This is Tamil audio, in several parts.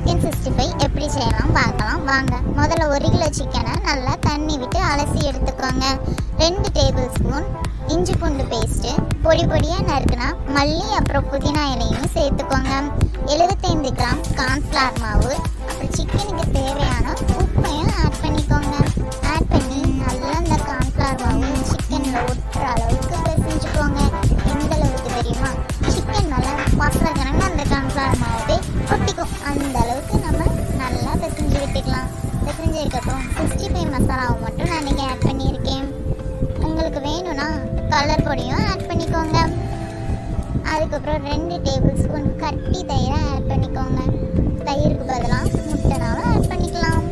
சிக்கன் 65 எப்படி செய்யலாம் பார்க்கலாம் வாங்க. முதல்ல 1 கிலோ சிக்கனை நல்லா தண்ணி விட்டு அலசி எடுத்துக்கோங்க. 2 டேபிள் ஸ்பூன் இஞ்சி பூண்டு பேஸ்ட்டு, பொடி பொடியாக நறுக்குனா மல்லி அப்புறம் புதினா இலையும் சேர்த்துக்கோங்க. 75 கிராம் கார்ன்ஃப்ளவர் மாவு, அப்புறம் சிக்கனுக்கு தேவையான உப்பையும் ஆட் பண்ணிக்கோங்க. ஆட் பண்ணி நல்லா இந்த கார்ன்ஃப்ளவர் மாவு சிக்கனில் ஒட்டுற அளவுக்கு பிசைஞ்சுக்கோங்க. எந்த அளவுக்கு தெரியுமா? சிக்கன் நல்லா பாத்திரக்கணங்க அந்த கார்ன்ஃப்ளவர் மாவே ஒட்டிக்கும். அந்த அளவுக்கு நம்ம நல்லா பிசைஞ்சு விட்டுக்கலாம். பிசைஞ்சதுக்கப்புறம் 65 மசாலாவை மட்டும் நான் இன்றைக்கி ஆட் பண்ணியிருக்கேன். உங்களுக்கு வேணும்னா கலர் பொடியும் ஆட் பண்ணிக்கோங்க. அதுக்கப்புறம் 2 டேபிள் ஸ்பூன் கட்டி தயிரை ஆட் பண்ணிக்கோங்க. தயிருக்கு பதிலாக முட்டைனாலும் ஆட் பண்ணிக்கலாம்.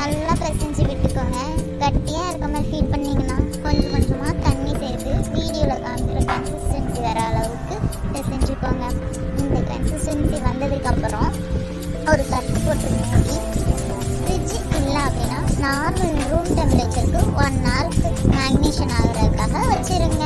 நல்லா பிசைஞ்சு விட்டுக்கோங்க. கட்டியாக இருக்க மாதிரி ஃபீல் பண்ணிங்கன்னா கொஞ்சம் கொஞ்சமாக தண்ணி சேர்த்து வீடியோவில் காமிக்கிற கன்சிஸ்டன்சி வர அளவுக்கு பிசைஞ்சுக்கோங்க. இந்த கன்சிஸ்டன்சி வந்ததுக்கப்புறம் ஒரு கட்டு போட்டு மூடி ஃப்ரிட்ஜ் இல்லை அப்படின்னா நார்மல் ரூம் டெம்பரேச்சருக்கு 1 ஹவருக்கு மேக்னேஷன் ஆகிறதுக்காக வச்சுருங்க.